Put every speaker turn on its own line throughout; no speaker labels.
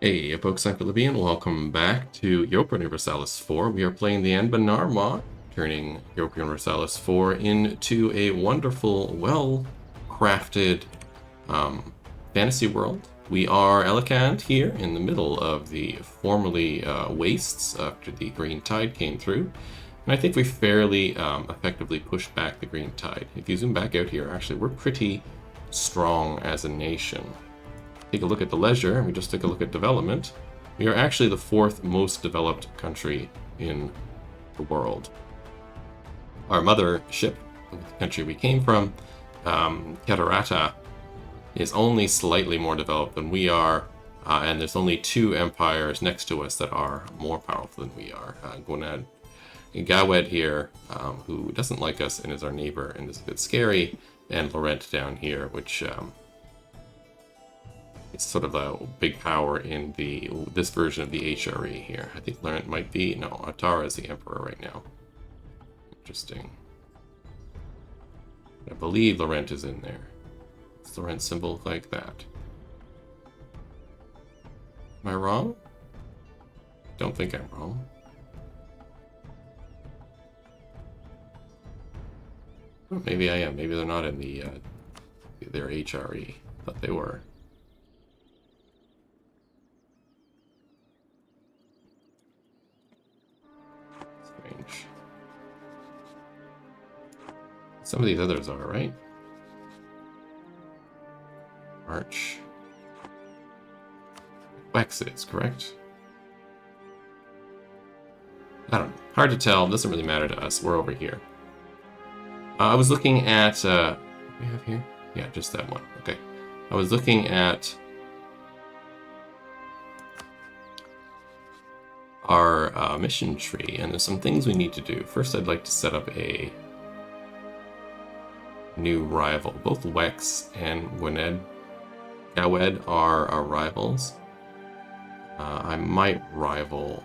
Hey folks, I'm Philippian. Welcome back to Europa Universalis 4. We are playing the Anbennar mod, turning Europa Universalis 4 into a wonderful, well-crafted fantasy world. We are Elegant here in the middle of the formerly wastes after the Green Tide came through. And I think we fairly effectively pushed back the Green Tide. If you zoom back out here, actually, we're pretty strong as a nation. Take a look at the leisure, and we just took a look at development. We are actually the fourth most developed country in the world. Our mother ship, the country we came from, Khetist, is only slightly more developed than we are, and there's only two empires next to us that are more powerful than we are. Gwynedd Gawed here, who doesn't like us and is our neighbor and is a bit scary, and Laurent down here, which it's sort of a big power in this version of the HRE here. I think Laurent might be... No, Atara is the emperor right now. Interesting. I believe Laurent is in there. It's Laurent symbol like that. Am I wrong? Don't think I'm wrong. Well, maybe I am. Maybe they're not in their HRE. Thought they were. Some of these others are, right? March. Wex is, correct? I don't know. Hard to tell. Doesn't really matter to us. We're over here. I was looking at... what do we have here? Yeah, just that one. Okay. I was looking at our mission tree, and there's some things we need to do. First, I'd like to set up a new rival. Both Wex and Gwynedd Gawed are our rivals. I might rival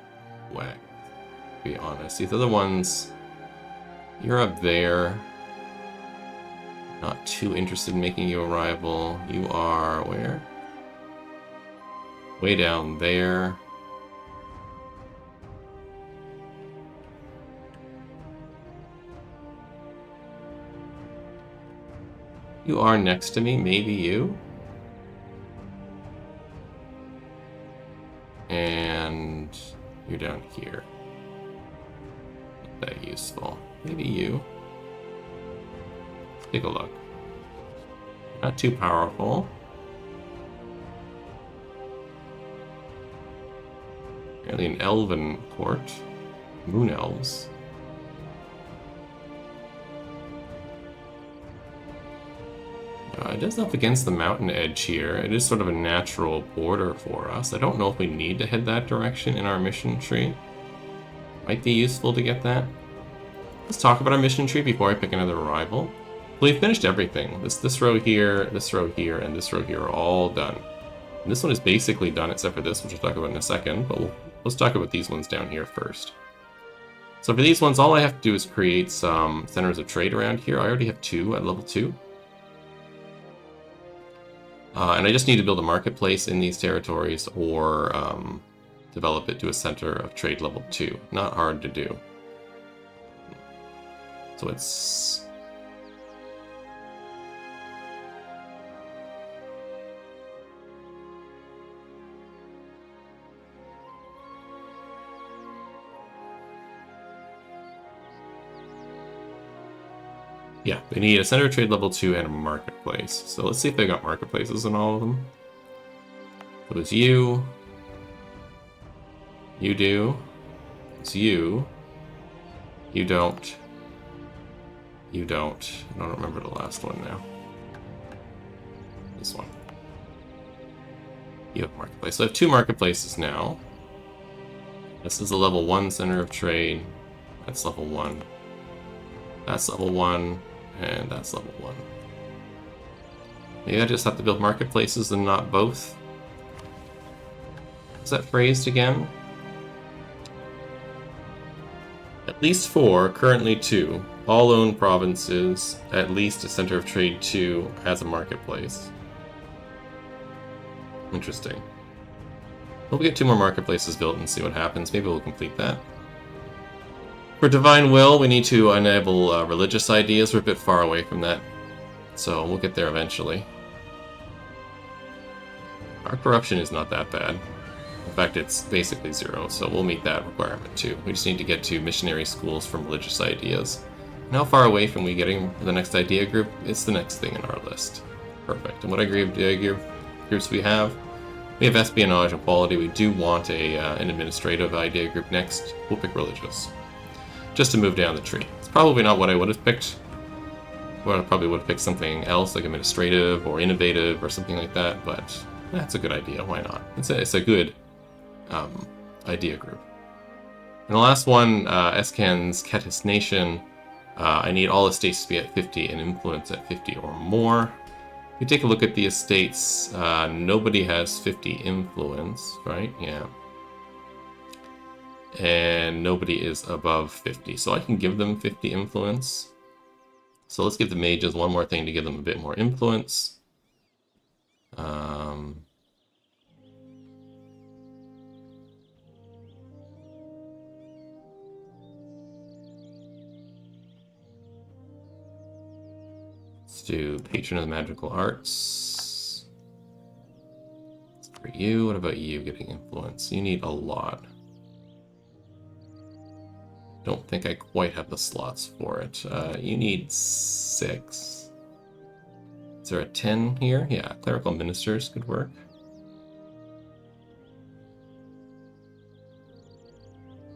Wex, to be honest. These other ones, you're up there. Not too interested in making you a rival. You are where? Way down there. You are next to me, maybe you. And you're down here. Not that useful. Maybe you. Take a look. Not too powerful. Apparently an elven court. Moon elves. It is up against the mountain edge here. It is sort of a natural border for us. I don't know if we need to head that direction in our mission tree. Might be useful to get that. Let's talk about our mission tree before I pick another rival. We've finished everything. This row here, and this row here are all done. And this one is basically done except for this, which we'll talk about in a second, but let's talk about these ones down here first. So for these ones, all I have to do is create some centers of trade around here. I already have 2 at level 2. And I just need to build a marketplace in these territories or develop it to a center of trade level 2. Not hard to do. So it's... Yeah, they need a center of trade level 2 and a marketplace. So let's see if they got marketplaces in all of them. So it's you. You do. It's you. You don't. You don't. I don't remember the last one now. This one. You have marketplace. So I have 2 marketplaces now. This is a level 1 center of trade. That's level 1. That's level 1. And that's level 1. Maybe I just have to build marketplaces and not both. Is that phrased again? At least 4, currently 2. All owned provinces, at least a center of trade 2 as a marketplace. Interesting. We'll get 2 more marketplaces built and see what happens. Maybe we'll complete that. For Divine Will, we need to enable religious ideas. We're a bit far away from that, so we'll get there eventually. Our corruption is not that bad. In fact, it's basically 0, so we'll meet that requirement too. We just need to get to missionary schools from religious ideas. And how far away from we getting the next idea group? It's the next thing in our list. Perfect. And what idea groups we have? We have espionage and quality. We do want an administrative idea group next. We'll pick religious, just to move down the tree. It's probably not what I would have picked. Well, I probably would have picked something else, like administrative or innovative or something like that, but that's a good idea. Why not? It's a good idea group. And the last one, Escan's Khetist Nation. I need all estates to be at 50 and influence at 50 or more. If you take a look at the estates, nobody has 50 influence, right? Yeah. And nobody is above 50, so I can give them 50 influence. So let's give the mages one more thing to give them a bit more influence. Let's do Patron of the Magical Arts. For you, what about you getting influence? You need a lot. Don't think I quite have the slots for it. You need 6. Is there a 10 here? Yeah, clerical ministers could work.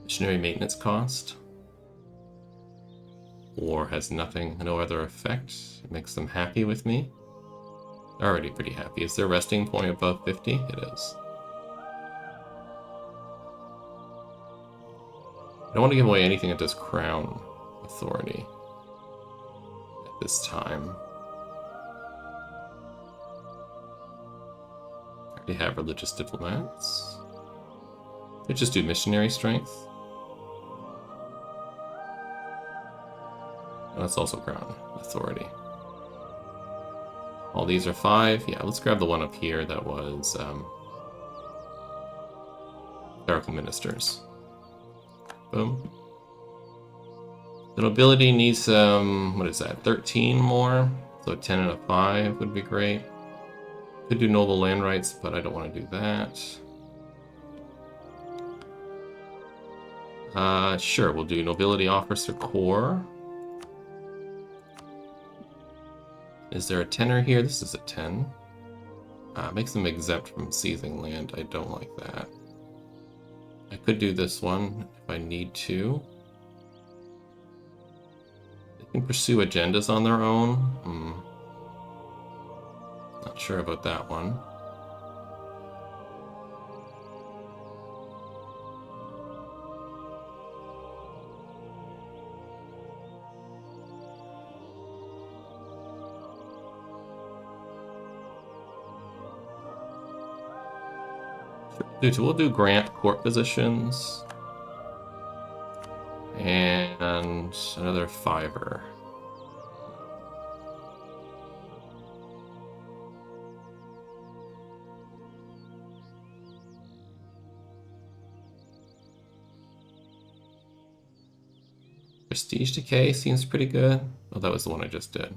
Missionary maintenance cost. War has nothing, no other effect. It makes them happy with me. They're already pretty happy. Is their resting point above 50? It is. I don't want to give away anything that does crown authority at this time. I already have religious diplomats. Let's just do missionary strength. Oh, that's also crown authority. All these are 5. Yeah, let's grab the one up here that was clerical ministers. Boom. The nobility needs what is that, 13 more? So 10 and a 5 would be great. Could do noble land rights, but I don't want to do that. Sure, we'll do nobility officer corps. Is there a 10er here? This is a 10. Makes them exempt from seizing land. I don't like that. I could do this one if I need to. They can pursue agendas on their own. Not sure about that one. We'll do grant court positions. And another 5er. Prestige decay seems pretty good. Oh, that was the one I just did.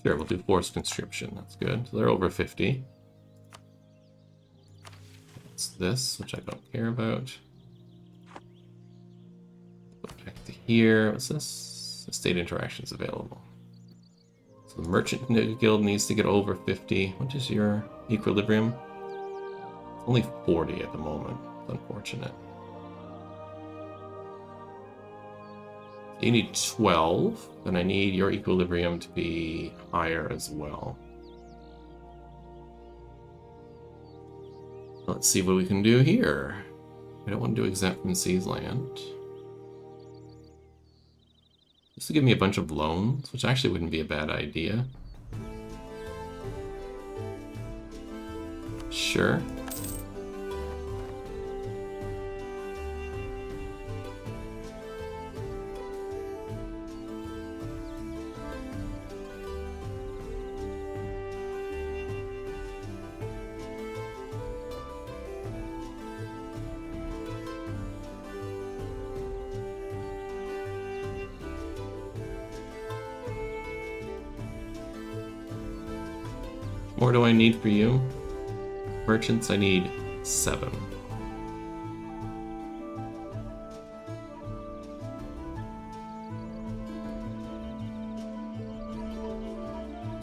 Sure, we'll do forced conscription. That's good. So they're over 50. It's this, which I don't care about. Go back to here. What's this? Estate interactions available. So the Merchant Guild needs to get over 50. What is your equilibrium? It's only 40 at the moment. It's unfortunate. You need 12, and I need your equilibrium to be higher as well. Let's see what we can do here. We don't want to do exempt from seized land. This will give me a bunch of loans, which actually wouldn't be a bad idea. Sure. more do I need for you? Merchants, I need 7.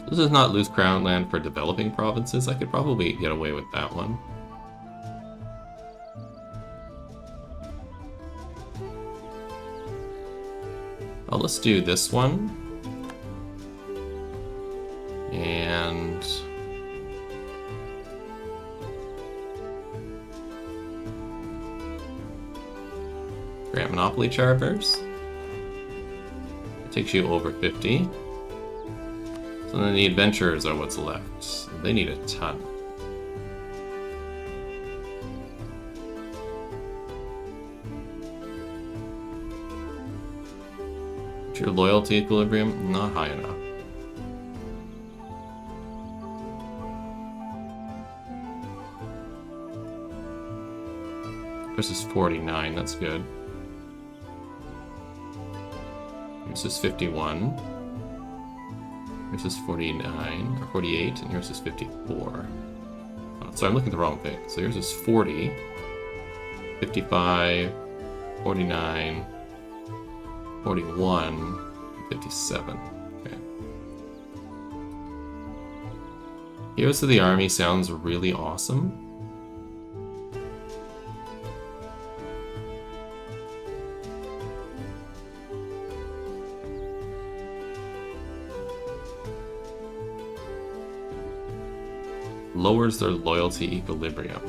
This is not lose crown land for developing provinces. I could probably get away with that one. Oh, let's do this one. And grant monopoly charters. It takes you over 50. So then the adventurers are what's left. They need a ton. But your loyalty equilibrium, not high enough. This is 49, that's good. This is 51. Yours is 49, or 48, and yours is 54. Oh, so I'm looking at the wrong thing. So yours is 40, 55, 49, 41, 57. Okay. Heroes of the Army sounds really awesome. Lowers their loyalty equilibrium.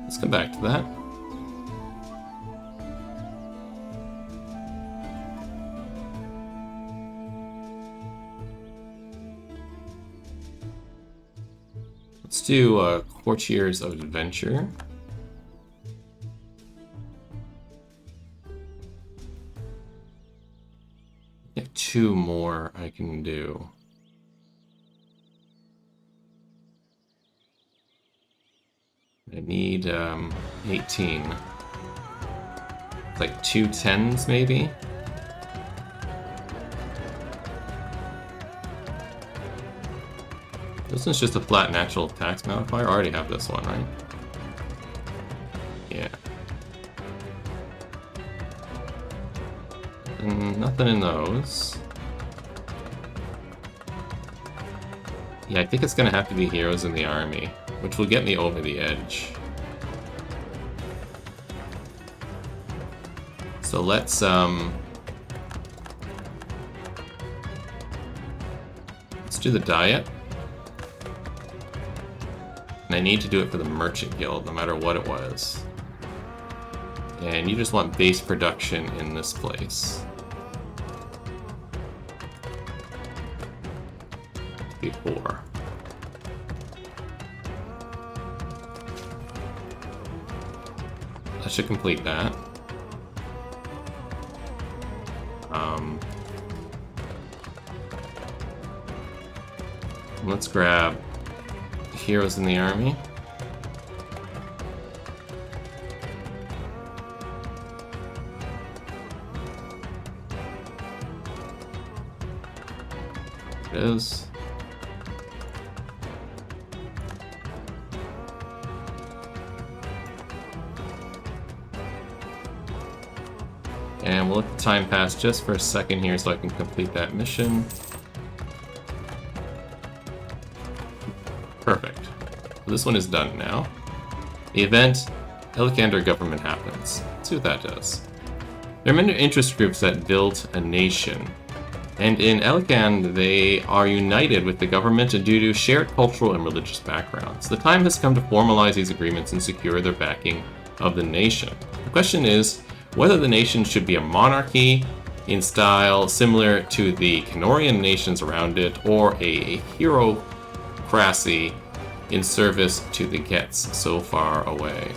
Let's come back to that. Let's do Courtiers of Adventure. I have 2 more I can do. I need 18. Like 2 10s maybe? This one's just a flat natural tax modifier. I already have this one, right? Yeah. And nothing in those. Yeah, I think it's gonna have to be heroes in the army, which will get me over the edge. So let's do the diet. And I need to do it for the Merchant Guild, no matter what it was. And you just want base production in this place. Before. That should complete that. Let's grab heroes in the army. There it is. And we'll let the time pass just for a second here so I can complete that mission. Perfect. So this one is done now. The event, Elikander government happens. Let's see what that does. There are many interest groups that build a nation. And in Elikand, they are united with the government due to shared cultural and religious backgrounds. The time has come to formalize these agreements and secure their backing of the nation. The question is whether the nation should be a monarchy in style similar to the Kenorian nations around it, or a hero-cracy in service to the Gets so far away.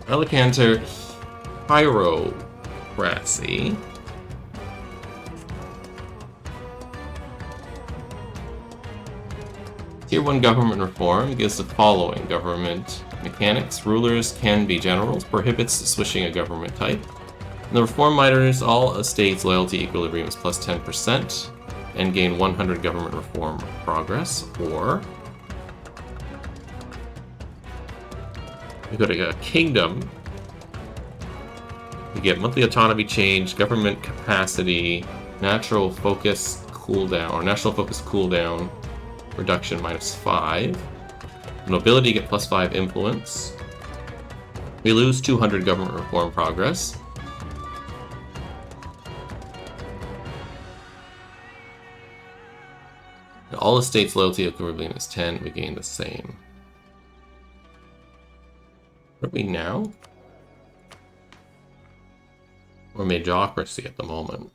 Elikander hierocracy Tier 1 government reform gives the following government mechanics. Rulers can be generals, prohibits switching a government type. And the reform minors, all estates loyalty equilibrium is plus 10%, and gain 100 government reform progress. Or we go to a kingdom. We get monthly autonomy change, government capacity, natural focus cooldown, reduction -5. Nobility get +5 influence. We lose 200 government reform progress. All estates loyalty equilibrium is 10, we gain the same. What are we now? We're majocracy at the moment.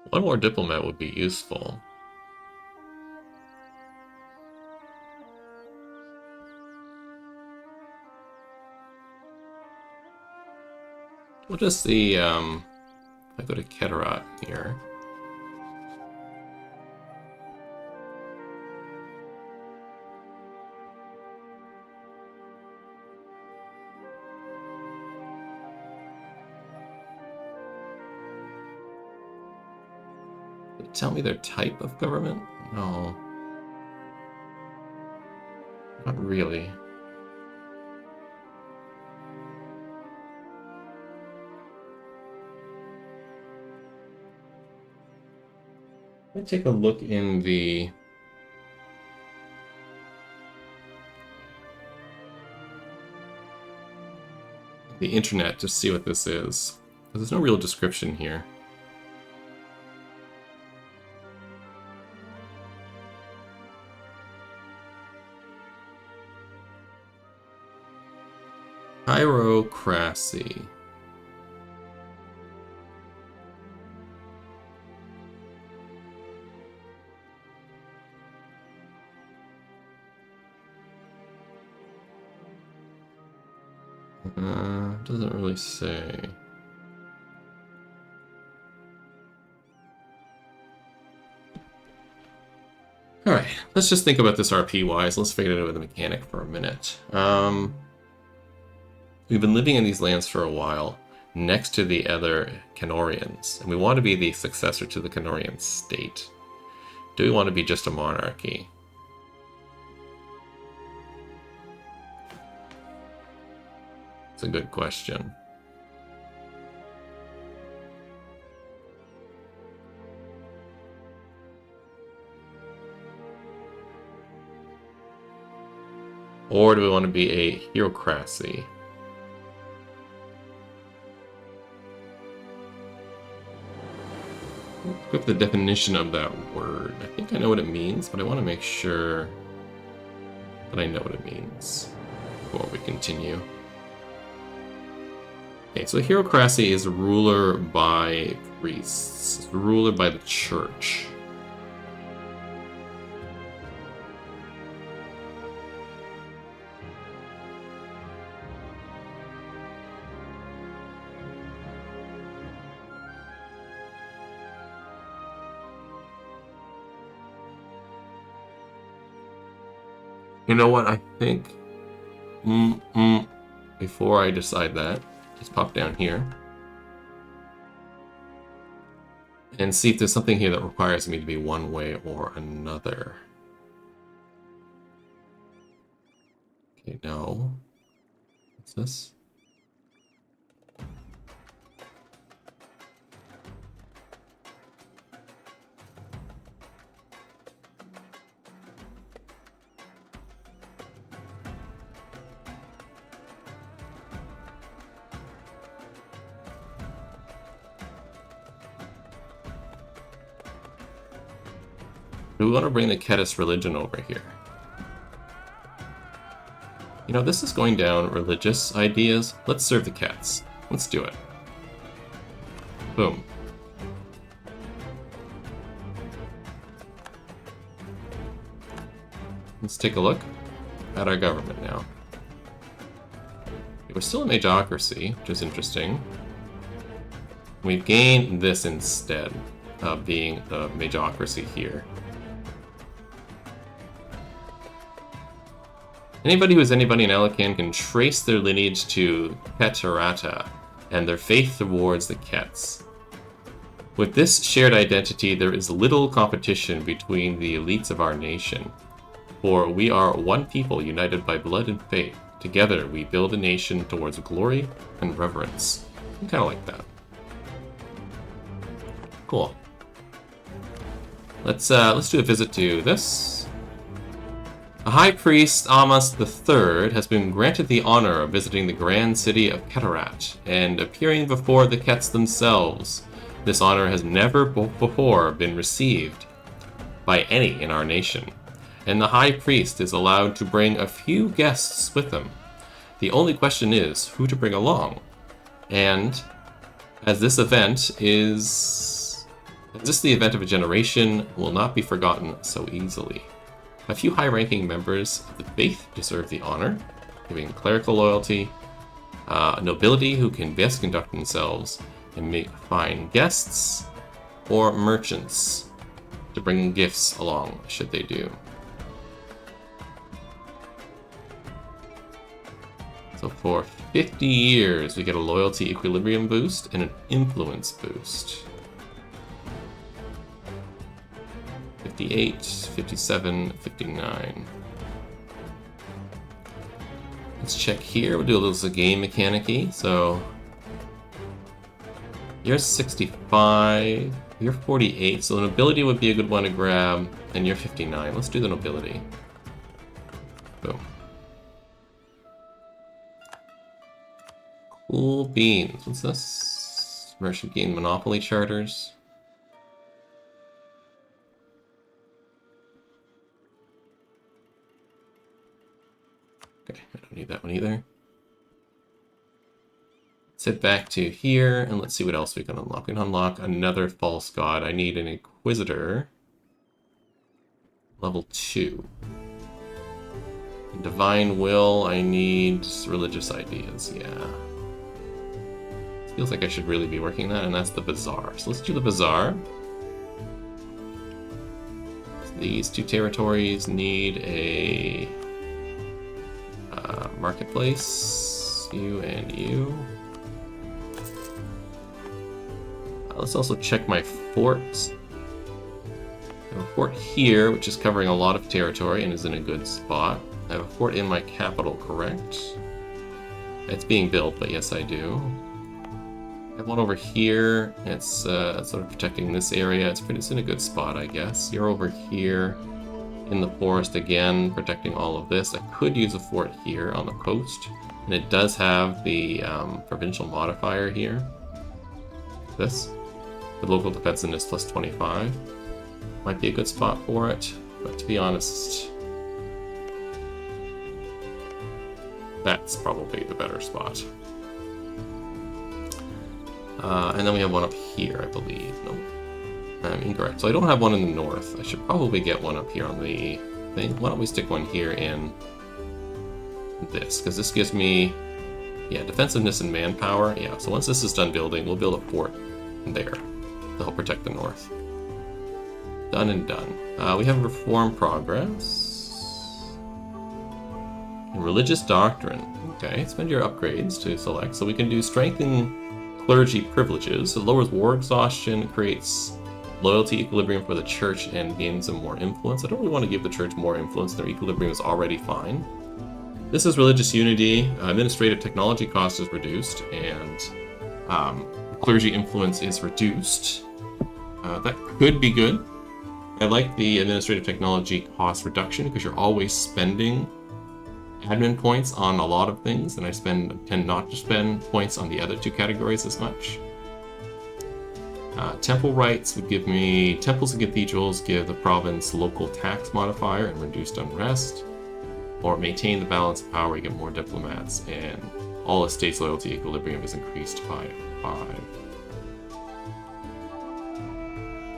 One more diplomat would be useful. We'll just see, if I go to Khetist here. Tell me their type of government? No. Not really. Let me take a look in the internet to see what this is. There's no real description here. Pyrocracy. Doesn't really say. Alright, let's just think about this RP-wise. Let's figure it out with the mechanic for a minute. We've been living in these lands for a while, next to the other Canorians, and we want to be the successor to the Canorian state. Do we want to be just a monarchy? It's a good question. Or do we want to be a hierocracy? Look up the definition of that word. I think I know what it means, but I want to make sure that I know what it means before we continue. Okay, so a hierocracy is a ruler by priests, it's a ruler by the church. You know what, I think, before I decide that, just pop down here and see if there's something here that requires me to be one way or another. Okay, no. What's this? Do we want to bring the Khetist religion over here? You know, this is going down religious ideas. Let's serve the cats. Let's do it. Boom. Let's take a look at our government now. We're still a majocracy, which is interesting. We've gained this instead of being a majocracy here. Anybody who is anybody in Elican can trace their lineage to Khetist and their faith towards the Khets. With this shared identity, there is little competition between the elites of our nation. For we are one people united by blood and faith. Together we build a nation towards glory and reverence. I kind of like that. Cool. Let's do a visit to this. A high priest, Amos III, has been granted the honor of visiting the grand city of Khetist and appearing before the Khets themselves. This honor has never before been received by any in our nation, and the high priest is allowed to bring a few guests with him. The only question is who to bring along, and as this the event of a generation, will not be forgotten so easily. A few high-ranking members of the faith deserve the honor, giving clerical loyalty, nobility who can best conduct themselves, and make fine guests or merchants to bring gifts along, should they do. So for 50 years, we get a loyalty equilibrium boost and an influence boost. 58, 57, 59. Let's check here. We'll do a little game mechanic-y. So you're 65, you're 48, so the nobility would be a good one to grab, and you're 59. Let's do the nobility. Boom. Cool beans. What's this? Merchant gain monopoly charters. Okay, I don't need that one either. Let's head back to here, and let's see what else we can unlock. We can unlock another false god. I need an Inquisitor. Level 2. In Divine Will, I need religious ideas, yeah. Feels like I should really be working that, and that's the Bazaar. So let's do the Bazaar. So these two territories need a marketplace. You and you. Let's also check my forts. I have a fort here, which is covering a lot of territory and is in a good spot. I have a fort in my capital, correct? It's being built, but yes, I do. I have one over here. It's sort of protecting this area. It's in a good spot, I guess. You're over here in the forest again, protecting all of this. I could use a fort here on the coast, and it does have the provincial modifier here. This. The local defensiveness plus 25. Might be a good spot for it, but to be honest, that's probably the better spot. And then we have one up here, I believe. Nope. I'm incorrect. So I don't have one in the north. I should probably get one up here on the thing. Why don't we stick one here in this? Because this gives me, yeah, defensiveness and manpower. Yeah, so once this is done building, we'll build a fort there to help protect the north. Done and done. We have reform progress. And religious doctrine. Okay, spend your upgrades to select. So we can do strengthen clergy privileges. It lowers war exhaustion, creates loyalty equilibrium for the church, and gains them more influence. I don't really want to give the church more influence. Their equilibrium is already fine. This is religious unity. Administrative technology cost is reduced, and clergy influence is reduced. That could be good. I like the administrative technology cost reduction because you're always spending admin points on a lot of things, and I tend not to spend points on the other two categories as much. Temple rights would give me temples and cathedrals, give the province local tax modifier and reduced unrest, or maintain the balance of power, you get more diplomats, and all estates loyalty equilibrium is increased by 5.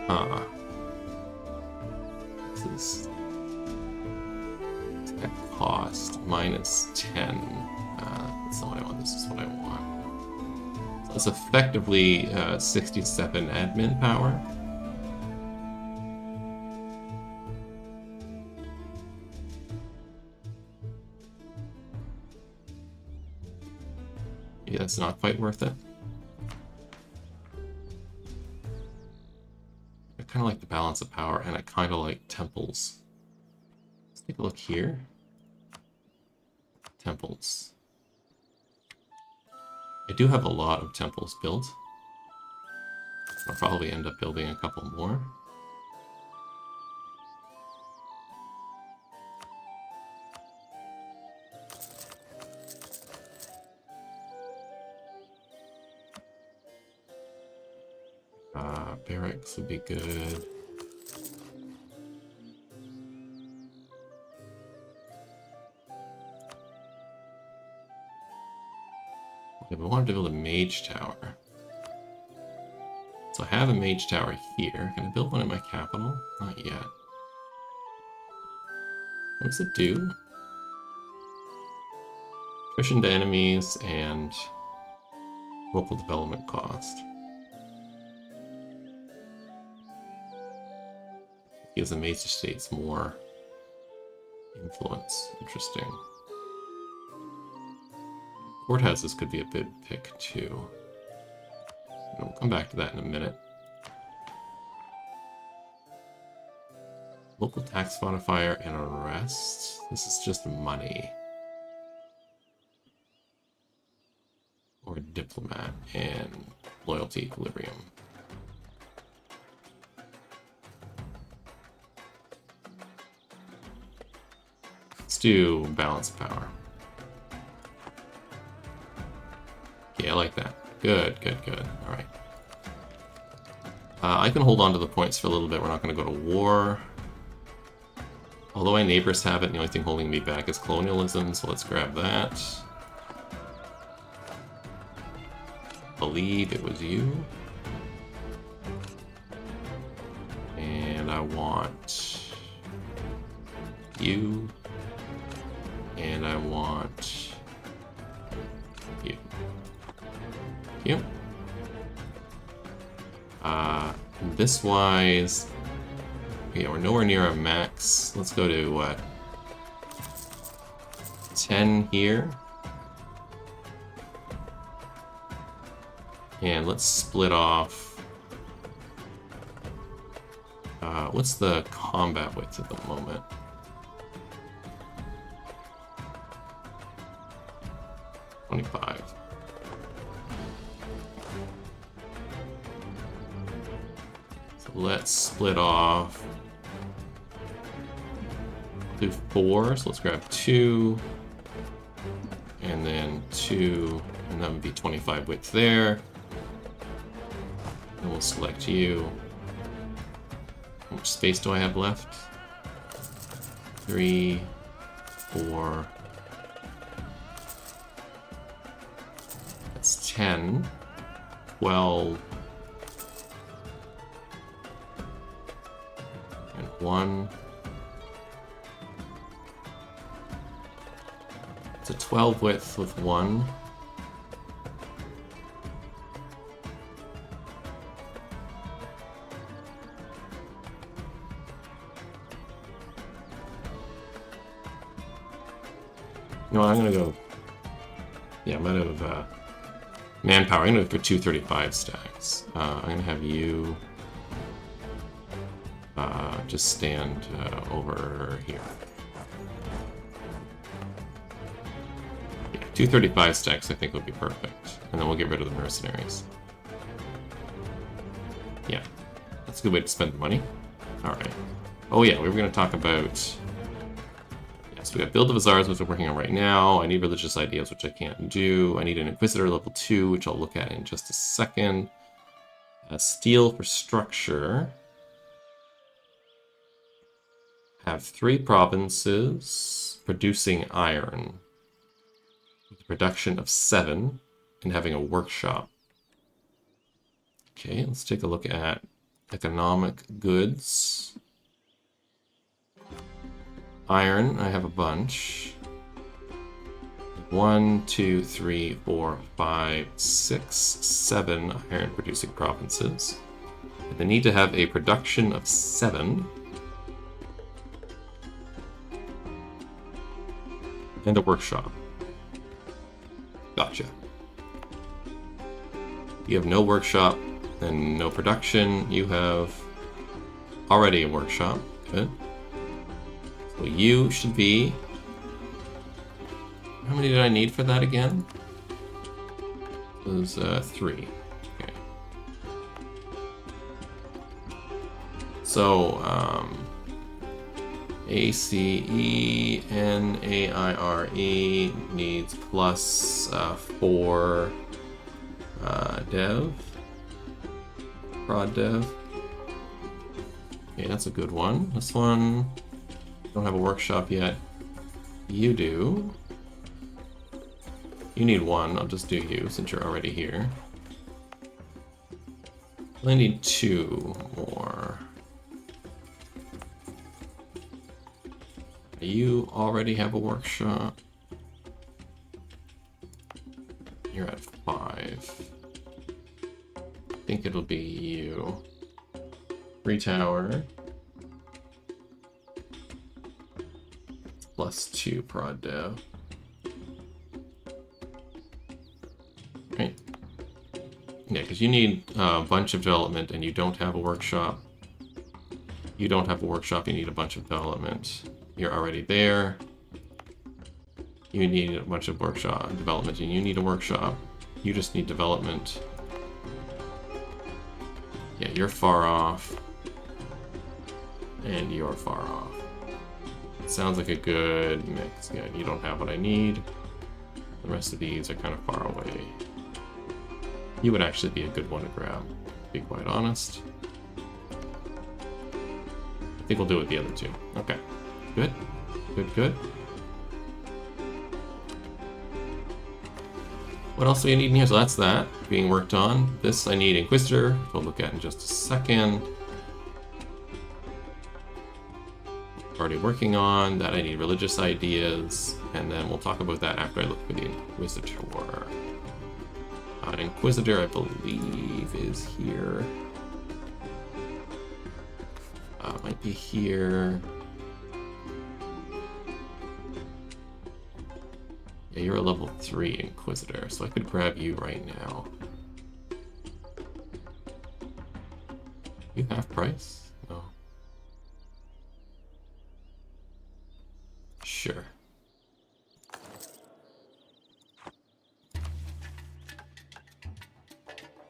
Huh. This is at cost minus 10. That's not what I want. This is what I want. So it's effectively 67 admin power. Yeah, it's not quite worth it. I kind of like the balance of power, and I kind of like temples. Let's take a look here. Temples. I do have a lot of temples built. I'll probably end up building a couple more. Barracks would be good. Okay, but I wanted to build a mage tower. So I have a mage tower here. Can I build one at my capital? Not yet. What does it do? Attrition to enemies and local development cost. Gives the mage estates more influence. Interesting. Courthouses could be a big pick too. We'll come back to that in a minute. Local tax modifier and arrest. This is just money. Or diplomat and loyalty equilibrium. Let's do balance power. Yeah, I like that. Good, good, good. Alright. I can hold on to the points for a little bit. We're not going to go to war. Although my neighbors have it, the only thing holding me back is colonialism, so let's grab that. Believe it was you. And I want you. And I want you. Yep. This wise, yeah, we're nowhere near our max. Let's go to what? 10 here. And let's split off. What's the combat width at the moment? Let's split off. Do 4, so let's grab 2. And then 2, and that would be 25 width there. And we'll select you. How much space do I have left? 3, 4. That's 10, 12. 1. It's a 12 width with 1. No, I'm gonna go. Yeah, I'm out of manpower. I'm gonna go for 235 stacks. I'm gonna have you. Just stand over here. Yeah, 235 stacks I think would be perfect. And then we'll get rid of the mercenaries. Yeah, that's a good way to spend the money. Alright. Oh yeah, we were going to talk about... Yes, we got Build of Bazaars, which we're working on right now. I need religious ideas, which I can't do. I need an Inquisitor level 2, which I'll look at in just a second. Steel for structure. Have 3 provinces producing iron, with a production of 7, and having a workshop. Okay, let's take a look at economic goods. Iron, I have a bunch. 1, 2, 3, 4, 5, 6, 7 iron producing provinces. And they need to have a production of 7. And a workshop. Gotcha. You have no workshop and no production. You have already a workshop. Good. So you should be... How many did I need for that again? It was 3. Okay. So, ACENAIRE needs plus 4 dev. Prod dev. Okay, that's a good one. This one, don't have a workshop yet. You do. You need 1, I'll just do you since you're already here. I need 2 more. You already have a workshop. You're at 5. I think it'll be you. 3 tower. Plus 2 prod dev. Right. Yeah, because you need a bunch of development and you don't have a workshop. You don't have a workshop, you need a bunch of development. You're already there. You need a bunch of workshop development and you need a workshop. You just need development. Yeah, you're far off. And you're far off. It sounds like a good mix. Yeah, you don't have what I need. The rest of these are kind of far away. You would actually be a good one to grab, to be quite honest. I think we'll do it the other 2. Okay. Good. Good, good. What else do we need in here? So that's that being worked on. This I need Inquisitor, which we'll look at in just a second. Already working on that. I need religious ideas, and then we'll talk about that after I look for the Inquisitor. An Inquisitor, I believe, is here. Might be here. Yeah, you're a level 3 Inquisitor, so I could grab you right now. You half price? No. Sure.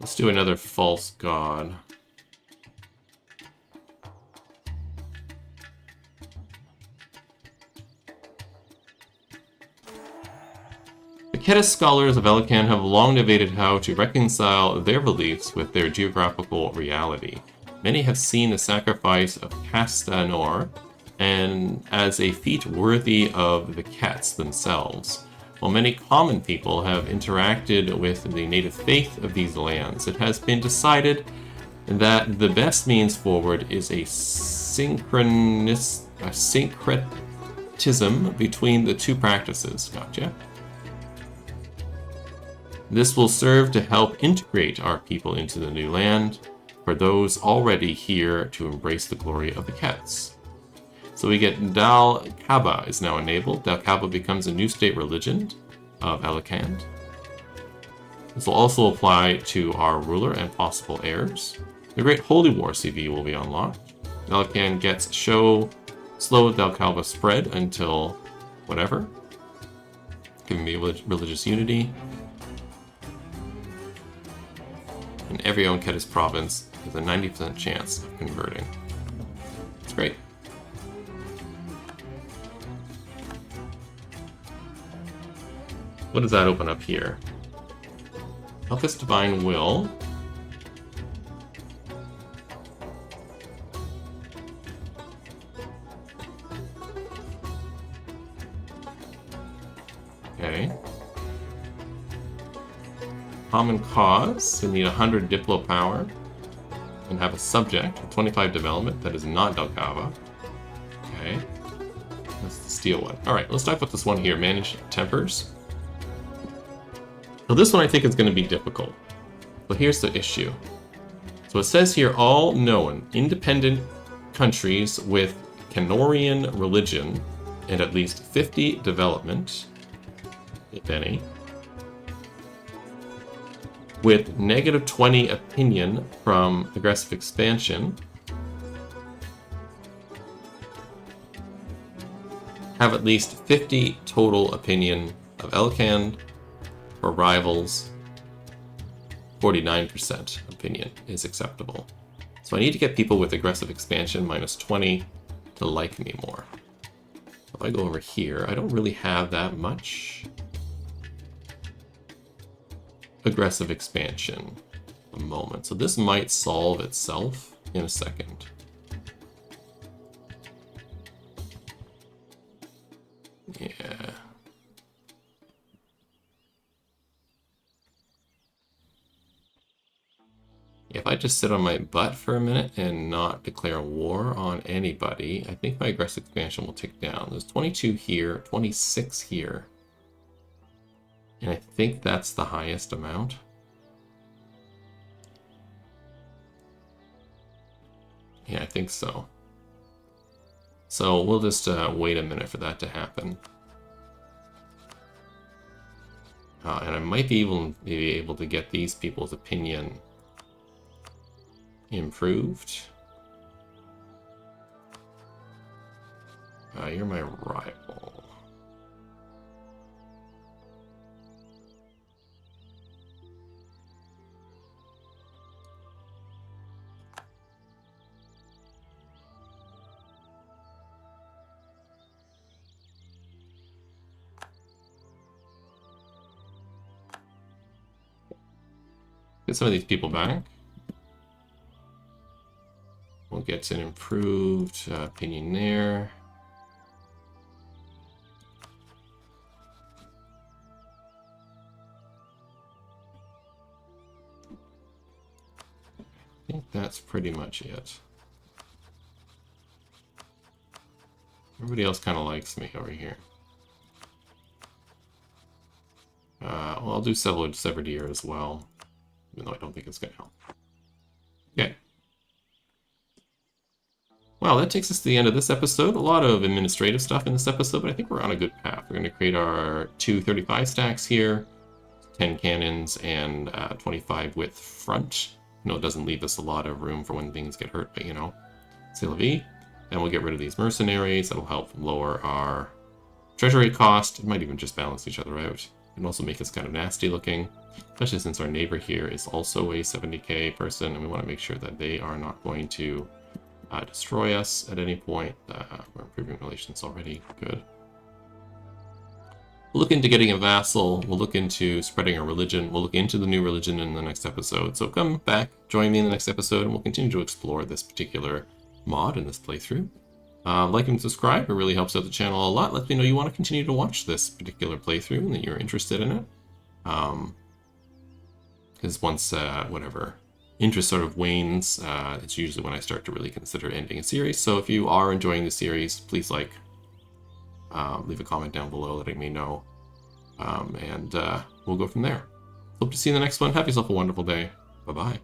Let's do another false god. The Khetist scholars of Elican have long debated how to reconcile their beliefs with their geographical reality. Many have seen the sacrifice of Castanor and as a feat worthy of the Kets themselves. While many common people have interacted with the native faith of these lands, it has been decided that the best means forward is a syncretism between the 2 practices. Gotcha. This will serve to help integrate our people into the new land, for those already here to embrace the glory of the Kets. So we get Dal Kaba is now enabled. Dal Kaba becomes a new state religion of Elikand. This will also apply to our ruler and possible heirs. The Great Holy War CV will be unlocked. Elikand gets slow Dal Kaba spread until whatever, giving me religious unity. And every Khetist province has a 90% chance of converting. It's great. What does that open up here? Elfist Divine Will. Okay. Common Cause. We need 100 Diplo power. and have a subject with 25 development that is not Dalkava. Okay. That's the steel one. Alright, let's talk about this one here. Manage tempers. So this one I think is going to be difficult. But here's the issue. So it says here, all known independent countries with Canorian religion and at least 50 development, if any, with negative 20 opinion from aggressive expansion, have at least 50 total opinion of Elkand. For rivals, 49% opinion is acceptable. So I need to get people with aggressive expansion minus 20 to like me more. If I go over here, I don't really have that much aggressive expansion at the moment. So this might solve itself in a second. Yeah. If I just sit on my butt for a minute and not declare war on anybody, I think my aggressive expansion will tick down. There's 22 here, 26 here. And I think that's the highest amount. Yeah, I think so. So we'll just wait a minute for that to happen. And I might be able to get these people's opinion improved. You're my rival. Get some of these people back. We'll get an improved opinion there. I think that's pretty much it. Everybody else kind of likes me over here. Well, I'll do Severed Ear as well, even though I don't think it's going to help. Okay. Well, that takes us to the end of this episode. A lot of administrative stuff in this episode, but I think we're on a good path. We're going to create our 2 35 stacks here, 10 cannons, and 25 width front. I know it doesn't leave us a lot of room for when things get hurt, but you know, c'est la vie. And we'll get rid of these mercenaries. That'll help lower our treasury cost. It might even just balance each other out. And also make us kind of nasty looking, especially since our neighbor here is also a 70k person, and we want to make sure that they are not going to destroy us at any point. We're improving relations already. Good. We'll look into getting a vassal. We'll look into spreading our religion. We'll look into the new religion in the next episode. So come back, join me in the next episode, and we'll continue to explore this particular mod in this playthrough. Like and subscribe. It really helps out the channel a lot. Let me know you want to continue to watch this particular playthrough and that you're interested in it. Because once, whatever interest sort of wanes, it's usually when I start to really consider ending a series. So if you are enjoying the series, please leave a comment down below letting me know, and we'll go from there. Hope to see you in the next one. Have yourself a wonderful day. Bye-bye.